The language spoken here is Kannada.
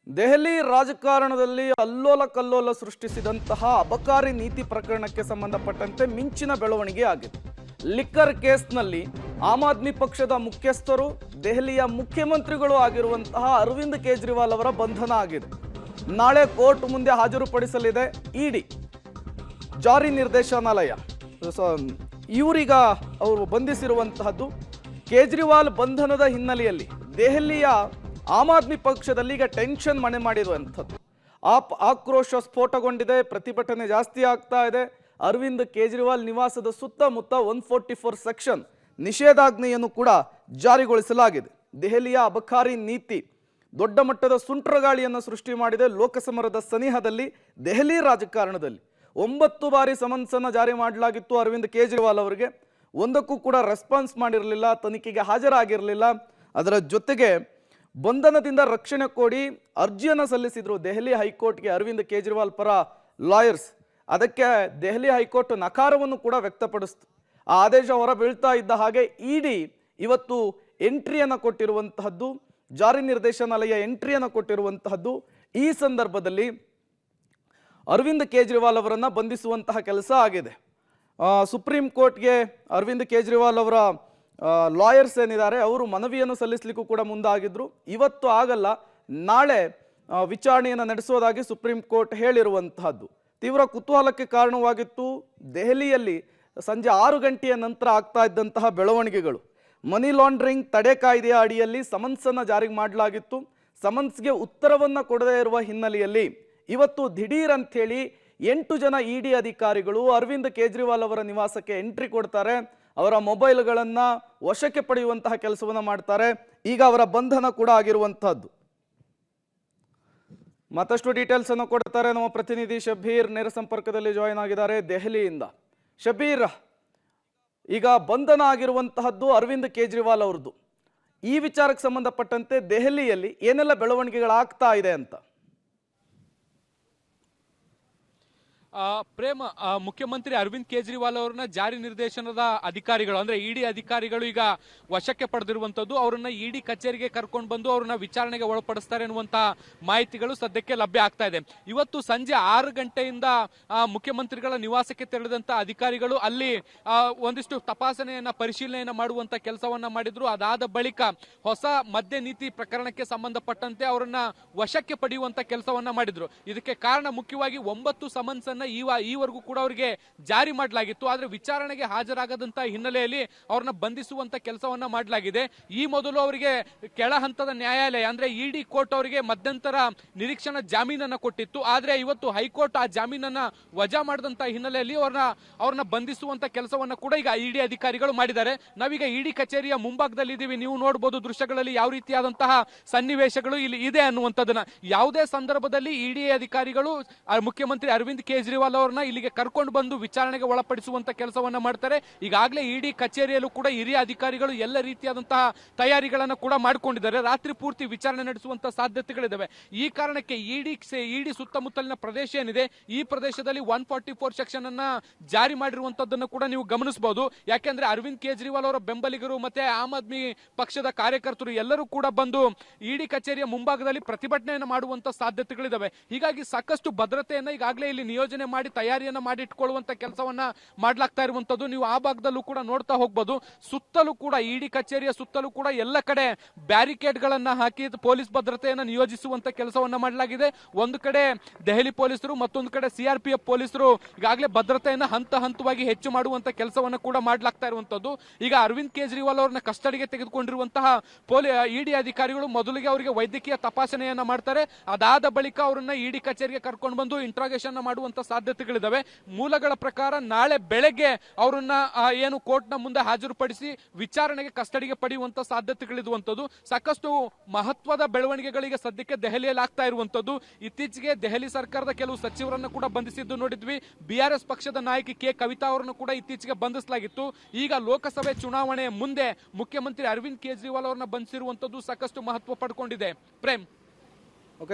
ದೆಹಲಿ ರಾಜಕಾರಣದಲ್ಲಿ ಅಲ್ಲೋಲ ಕಲ್ಲೋಲ ಸೃಷ್ಟಿಸಿದಂತಹ ಅಬಕಾರಿ ನೀತಿ ಪ್ರಕರಣಕ್ಕೆ ಸಂಬಂಧಪಟ್ಟಂತೆ ಮಿಂಚಿನ ಬೆಳವಣಿಗೆ ಆಗಿದೆ. ಲಿಕ್ಕರ್ ಕೇಸ್ನಲ್ಲಿ ಆಮ್ ಆದ್ಮಿ ಪಕ್ಷದ ಮುಖ್ಯಸ್ಥರು ದೆಹಲಿಯ ಮುಖ್ಯಮಂತ್ರಿಗಳು ಆಗಿರುವಂತಹ ಅರವಿಂದ್ ಕೇಜ್ರಿವಾಲ್ ಅವರ ಬಂಧನ ಆಗಿದೆ. ನಾಳೆ ಕೋರ್ಟ್ ಮುಂದೆ ಹಾಜರುಪಡಿಸಲಿದೆ ಇಡಿ, ಜಾರಿ ನಿರ್ದೇಶನಾಲಯ. ಇವರೀಗ ಅವರು ಬಂಧಿಸಿರುವಂತಹದ್ದು ಕೇಜ್ರಿವಾಲ್ ಬಂಧನದ ಹಿನ್ನೆಲೆಯಲ್ಲಿ ದೆಹಲಿಯ ಆಮ್ ಆದ್ಮಿ ಪಕ್ಷದಲ್ಲಿ ಈಗ ಟೆನ್ಷನ್ ಮನೆ ಮಾಡಿರುವಂಥದ್ದು. ಆಕ್ರೋಶ ಸ್ಫೋಟಗೊಂಡಿದೆ, ಪ್ರತಿಭಟನೆ ಜಾಸ್ತಿ ಆಗ್ತಾ ಇದೆ. ಅರವಿಂದ್ ಕೇಜ್ರಿವಾಲ್ ನಿವಾಸದ ಸುತ್ತಮುತ್ತ 144 ಸೆಕ್ಷನ್ ನಿಷೇಧಾಜ್ಞೆಯನ್ನು ಕೂಡ ಜಾರಿಗೊಳಿಸಲಾಗಿದೆ. ದೆಹಲಿಯ ಅಬಕಾರಿ ನೀತಿ ದೊಡ್ಡ ಮಟ್ಟದ ಸುಂಟ್ರಗಾಳಿಯನ್ನು ಸೃಷ್ಟಿ ಮಾಡಿದೆ. ಲೋಕಸಮರದ ಸನಿಹದಲ್ಲಿ ದೆಹಲಿ ರಾಜಕಾರಣದಲ್ಲಿ 9 ಬಾರಿ ಸಮನ್ಸನ್ನು ಜಾರಿ ಮಾಡಲಾಗಿತ್ತು ಅರವಿಂದ್ ಕೇಜ್ರಿವಾಲ್ ಅವರಿಗೆ. ಒಂದಕ್ಕೂ ಕೂಡ ರೆಸ್ಪಾನ್ಸ್ ಮಾಡಿರಲಿಲ್ಲ, ತನಿಖೆಗೆ ಹಾಜರಾಗಿರಲಿಲ್ಲ. ಅದರ ಜೊತೆಗೆ ಬಂಧನದಿಂದ ರಕ್ಷಣೆ ಕೋರಿ ಅರ್ಜಿಯನ್ನು ಸಲ್ಲಿಸಿದ್ರು ದೆಹಲಿ ಹೈಕೋರ್ಟ್ಗೆ ಅರವಿಂದ್ ಕೇಜ್ರಿವಾಲ್ ಪರ ಲಾಯರ್ಸ್. ಅದಕ್ಕೆ ದೆಹಲಿ ಹೈಕೋರ್ಟ್ ನಕಾರವನ್ನು ಕೂಡ ವ್ಯಕ್ತಪಡಿಸಿತು. ಆ ಆದೇಶ ಹೊರಬೀಳ್ತಾ ಇದ್ದ ಹಾಗೆ ಇಡಿ ಇವತ್ತು ಎಂಟ್ರಿಯನ್ನು ಕೊಟ್ಟಿರುವಂತಹದ್ದು, ಜಾರಿ ನಿರ್ದೇಶನಾಲಯ ಎಂಟ್ರಿಯನ್ನು ಕೊಟ್ಟಿರುವಂತಹದ್ದು. ಈ ಸಂದರ್ಭದಲ್ಲಿ ಅರವಿಂದ್ ಕೇಜ್ರಿವಾಲ್ ಅವರನ್ನು ಬಂಧಿಸುವಂತಹ ಕೆಲಸ ಆಗಿದೆ. ಸುಪ್ರೀಂ ಕೋರ್ಟ್ಗೆ ಅರವಿಂದ್ ಕೇಜ್ರಿವಾಲ್ ಅವರ ಲಾಯರ್ಸ್ ಏನಿದ್ದಾರೆ ಅವರು ಮನವಿಯನ್ನು ಸಲ್ಲಿಸಲಿಕ್ಕೂ ಕೂಡ ಮುಂದಾಗಿದ್ರು. ಇವತ್ತು ಆಗಲ್ಲ, ನಾಳೆ ವಿಚಾರಣೆಯನ್ನು ನಡೆಸೋದಾಗಿ ಸುಪ್ರೀಂ ಕೋರ್ಟ್ ಹೇಳಿರುವಂತಹದ್ದು ತೀವ್ರ ಕುತೂಹಲಕ್ಕೆ ಕಾರಣವಾಗಿತ್ತು. ದೆಹಲಿಯಲ್ಲಿ ಸಂಜೆ 6 ಗಂಟೆಯ ನಂತರ ಆಗ್ತಾ ಇದ್ದಂತಹ ಬೆಳವಣಿಗೆಗಳು. ಮನಿ ಲಾಂಡ್ರಿಂಗ್ ತಡೆ ಕಾಯ್ದೆಯ ಅಡಿಯಲ್ಲಿ ಸಮನ್ಸನ್ನು ಜಾರಿ ಮಾಡಲಾಗಿತ್ತು. ಸಮನ್ಸ್ಗೆ ಉತ್ತರವನ್ನು ಕೊಡದೇ ಇರುವ ಹಿನ್ನೆಲೆಯಲ್ಲಿ ಇವತ್ತು ದಿಢೀರ್ ಅಂಥೇಳಿ 8 ಜನ ಇಡಿ ಅಧಿಕಾರಿಗಳು ಅರವಿಂದ್ ಕೇಜ್ರಿವಾಲ್ ಅವರ ನಿವಾಸಕ್ಕೆ ಎಂಟ್ರಿ ಕೊಡ್ತಾರೆ. ಅವರ ಮೊಬೈಲ್ಗಳನ್ನು ವಶಕ್ಕೆ ಪಡೆಯುವಂತಹ ಕೆಲಸವನ್ನು ಮಾಡ್ತಾರೆ. ಈಗ ಅವರ ಬಂಧನ ಕೂಡ ಆಗಿರುವಂತಹದ್ದು. ಮತ್ತಷ್ಟು ಡೀಟೇಲ್ಸ್ ಅನ್ನು ಕೊಡ್ತಾರೆ ನಮ್ಮ ಪ್ರತಿನಿಧಿ ಶಬೀರ್, ನೇರ ಸಂಪರ್ಕದಲ್ಲಿ ಜಾಯಿನ್ ಆಗಿದ್ದಾರೆ ದೆಹಲಿಯಿಂದ. ಶಬೀರ್, ಈಗ ಬಂಧನ ಆಗಿರುವಂತಹದ್ದು ಅರವಿಂದ್ ಕೇಜ್ರಿವಾಲ್ ಅವ್ರದ್ದು. ಈ ವಿಚಾರಕ್ಕೆ ಸಂಬಂಧಪಟ್ಟಂತೆ ದೆಹಲಿಯಲ್ಲಿ ಏನೆಲ್ಲ ಬೆಳವಣಿಗೆಗಳಾಗ್ತಾ ಇದೆ ಅಂತ? ಪ್ರೇಮ್, ಮುಖ್ಯಮಂತ್ರಿ ಅರವಿಂದ್ ಕೇಜ್ರಿವಾಲ್ ಅವರನ್ನ ಜಾರಿ ನಿರ್ದೇಶನದ ಅಧಿಕಾರಿಗಳು ಅಂದ್ರೆ ಇಡಿ ಅಧಿಕಾರಿಗಳು ಈಗ ವಶಕ್ಕೆ ಪಡೆದಿರುವಂತದ್ದು. ಅವರನ್ನ ಇಡಿ ಕಚೇರಿಗೆ ಕರ್ಕೊಂಡು ಬಂದು ಅವ್ರನ್ನ ವಿಚಾರಣೆಗೆ ಒಳಪಡಿಸ್ತಾರೆ ಅನ್ನುವಂತ ಮಾಹಿತಿಗಳು ಸದ್ಯಕ್ಕೆ ಲಭ್ಯ ಆಗ್ತಾ ಇದೆ. ಇವತ್ತು ಸಂಜೆ 6 ಗಂಟೆಯಿಂದ ಮುಖ್ಯಮಂತ್ರಿಗಳ ನಿವಾಸಕ್ಕೆ ತೆರಳಿದಂತ ಅಧಿಕಾರಿಗಳು ಅಲ್ಲಿ ಒಂದಿಷ್ಟು ತಪಾಸಣೆಯನ್ನ ಪರಿಶೀಲನೆಯನ್ನ ಮಾಡುವಂತ ಕೆಲಸವನ್ನ ಮಾಡಿದ್ರು. ಅದಾದ ಬಳಿಕ ಹೊಸ ಮದ್ಯ ನೀತಿ ಪ್ರಕರಣಕ್ಕೆ ಸಂಬಂಧಪಟ್ಟಂತೆ ಅವರನ್ನ ವಶಕ್ಕೆ ಪಡೆಯುವಂತ ಕೆಲಸವನ್ನ ಮಾಡಿದ್ರು. ಇದಕ್ಕೆ ಕಾರಣ ಮುಖ್ಯವಾಗಿ 9 ಸಮನ್ಸ್ ಅನ್ನ ಈವರೆಗೂ ಕೂಡ ಅವರಿಗೆ ಜಾರಿ ಮಾಡಲಾಗಿತ್ತು. ಆದ್ರೆ ವಿಚಾರಣೆಗೆ ಹಾಜರಾಗದಂತ ಹಿನ್ನೆಲೆಯಲ್ಲಿ ಅವರನ್ನ ಬಂಧಿಸುವಂತ ಕೆಲಸವನ್ನ ಮಾಡಲಾಗಿದೆ. ಈ ಮೊದಲು ಅವರಿಗೆ ಕೆಳ ಹಂತದ ನ್ಯಾಯಾಲಯ ಅಂದ್ರೆ ಇಡಿ ಕೋರ್ಟ್ ಅವರಿಗೆ ಮಧ್ಯಂತರ ನಿರೀಕ್ಷಣಾ ಜಾಮೀನನ್ನ ಕೊಟ್ಟಿತ್ತು. ಆದ್ರೆ ಇವತ್ತು ಹೈಕೋರ್ಟ್ ಆ ಜಾಮೀನನ್ನ ವಜಾ ಮಾಡಿದಂತ ಹಿನ್ನೆಲೆಯಲ್ಲಿ ಅವ್ರನ್ನ ಬಂಧಿಸುವಂತ ಕೆಲಸವನ್ನ ಕೂಡ ಈಗ ಇಡಿ ಅಧಿಕಾರಿಗಳು ಮಾಡಿದ್ದಾರೆ. ನಾವೀಗ ಇಡಿ ಕಚೇರಿಯ ಮುಂಭಾಗದಲ್ಲಿ ಇದ್ದೀವಿ. ನೀವು ನೋಡಬಹುದು ದೃಶ್ಯಗಳಲ್ಲಿ ಯಾವ ರೀತಿಯಾದಂತಹ ಸನ್ನಿವೇಶಗಳು ಇಲ್ಲಿ ಇದೆ ಅನ್ನುವಂಥದ್ದನ್ನ. ಯಾವುದೇ ಸಂದರ್ಭದಲ್ಲಿ ಇಡಿ ಅಧಿಕಾರಿಗಳು ಮುಖ್ಯಮಂತ್ರಿ ಅರವಿಂದ್ ಕೇಜ್ರಿವಾಲ್ ಅವರನ್ನ ಇಲ್ಲಿಗೆ ಕರ್ಕೊಂಡು ಬಂದು ವಿಚಾರಣೆಗೆ ಒಳಪಡಿಸುವಂತ ಕೆಲಸವನ್ನ ಮಾಡ್ತಾರೆ. ಈಗಾಗಲೇ ಇಡಿ ಕಚೇರಿಯಲ್ಲೂ ಕೂಡ ಹಿರಿಯ ಅಧಿಕಾರಿಗಳು ಎಲ್ಲ ರೀತಿಯಾದಂತಹ ತಯಾರಿಗಳನ್ನ ಕೂಡ ಮಾಡಿಕೊಂಡಿದ್ದಾರೆ. ರಾತ್ರಿ ಪೂರ್ತಿ ವಿಚಾರಣೆ ನಡೆಸುವಂತ ಸಾಧ್ಯತೆಗಳಿದಾವೆ. ಈ ಕಾರಣಕ್ಕೆ ಇಡಿ ಸುತ್ತಮುತ್ತಲಿನ ಪ್ರದೇಶ ಏನಿದೆ ಈ ಪ್ರದೇಶದಲ್ಲಿ 144 ಸೆಕ್ಷನ್ ಅನ್ನ ಜಾರಿ ಮಾಡಿರುವಂತದ್ದನ್ನು ಕೂಡ ನೀವು ಗಮನಿಸಬಹುದು. ಯಾಕೆಂದ್ರೆ ಅರವಿಂದ್ ಕೇಜ್ರಿವಾಲ್ ಅವರ ಬೆಂಬಲಿಗರು ಮತ್ತೆ ಆಮ್ ಆದ್ಮಿ ಪಕ್ಷದ ಕಾರ್ಯಕರ್ತರು ಎಲ್ಲರೂ ಕೂಡ ಬಂದು ಇಡಿ ಕಚೇರಿಯ ಮುಂಭಾಗದಲ್ಲಿ ಪ್ರತಿಭಟನೆಯನ್ನು ಮಾಡುವಂತ ಸಾಧ್ಯತೆಗಳಿದಾವೆ. ಹೀಗಾಗಿ ಸಾಕಷ್ಟು ಭದ್ರತೆಯನ್ನ ಈಗಾಗಲೇ ಇಲ್ಲಿ ನಿಯೋಜನೆ ಮಾಡಿ ತಯಾರಿಯನ್ನ ಮಾಡಿ ಇಟ್ಕೊಳ್ಳುವಂತ ಕೆಲಸವನ್ನ ಮಾಡ್ಲಾಗ್ತಾ ಇರುವಂತದ್ದು ನೀವು ಆ ಭಾಗದಲ್ಲೂ ಕೂಡ ನೋಡ್ತಾ ಹೋಗ್ಬೋದು. ಸುತ್ತಲೂ ಕೂಡ ಇಡಿ ಕಚೇರಿಯ ಸುತ್ತಲೂ ಕೂಡ ಎಲ್ಲ ಕಡೆ ಬ್ಯಾರಿಕೇಡ್ ಗಳನ್ನ ಹಾಕಿ ಪೊಲೀಸ್ ಭದ್ರತೆಯನ್ನ ನಿಯೋಜಿಸುವಂತ ಕೆಲಸವನ್ನ ಮಾಡಲಾಗಿದೆ. ಒಂದು ಕಡೆ ದೆಹಲಿ ಪೊಲೀಸರು, ಮತ್ತೊಂದು ಕಡೆ ಸಿಆರ್ಪಿಎಫ್ ಪೊಲೀಸರು ಈಗಾಗಲೇ ಭದ್ರತೆಯನ್ನ ಹಂತವಾಗಿ ಹೆಚ್ಚು ಮಾಡುವಂತ ಕೆಲಸವನ್ನ ಕೂಡ ಮಾಡ್ಲಾಗ್ತಾ ಇರುವಂತದ್ದು. ಈಗ ಅರವಿಂದ್ ಕೇಜ್ರಿವಾಲ್ ಅವರನ್ನ ಕಸ್ಟಡಿಗೆ ತೆಗೆದುಕೊಂಡಿರುವಂತಹ ಇಡಿ ಅಧಿಕಾರಿಗಳು ಮೊದಲಿಗೆ ಅವರಿಗೆ ವೈದ್ಯಕೀಯ ತಪಾಸಣೆಯನ್ನ ಮಾಡ್ತಾರೆ. ಅದಾದ ಬಳಿಕ ಅವರನ್ನ ಇಡಿ ಕಚೇರಿಗೆ ಕರ್ಕೊಂಡು ಬಂದು ಇಂಟ್ರಾಗೇಷನ್ ಮಾಡುವಂತ ಸಾಧ್ಯತೆಗಳಿದಾವೆ. ಮೂಲಗಳ ಪ್ರಕಾರ ನಾಳೆ ಬೆಳಗ್ಗೆ ಅವರನ್ನ ಏನು ಕೋರ್ಟ್ ನ ಮುಂದೆ ಹಾಜರುಪಡಿಸಿ ವಿಚಾರಣೆಗೆ ಕಸ್ಟಡಿಗೆ ಪಡೆಯುವಂತ ಸಾಧ್ಯತೆಗಳಿರುವಂತದ್ದು. ಸಾಕಷ್ಟು ಮಹತ್ವದ ಬೆಳವಣಿಗೆಗಳಿಗೆ ಸದ್ಯಕ್ಕೆ ದೆಹಲಿಯಲ್ಲಿ ಆಗ್ತಾ ಇರುವಂತದ್ದು. ಇತ್ತೀಚೆಗೆ ದೆಹಲಿ ಸರ್ಕಾರದ ಕೆಲವು ಸಚಿವರನ್ನು ಕೂಡ ಬಂಧಿಸಿದ್ದು ನೋಡಿದ್ವಿ. ಬಿಆರ್ಎಸ್ ಪಕ್ಷದ ನಾಯಕಿ ಕೆ ಕವಿತಾ ಅವರನ್ನು ಕೂಡ ಇತ್ತೀಚೆಗೆ ಬಂಧಿಸಲಾಗಿತ್ತು. ಈಗ ಲೋಕಸಭೆ ಚುನಾವಣೆ ಮುಂದೆ ಮುಖ್ಯಮಂತ್ರಿ ಅರವಿಂದ್ ಕೇಜ್ರಿವಾಲ್ ಅವರನ್ನ ಬಂಧಿಸಿರುವಂತದ್ದು ಸಾಕಷ್ಟು ಮಹತ್ವ ಪಡ್ಕೊಂಡಿದೆ. ಪ್ರೇಮ್.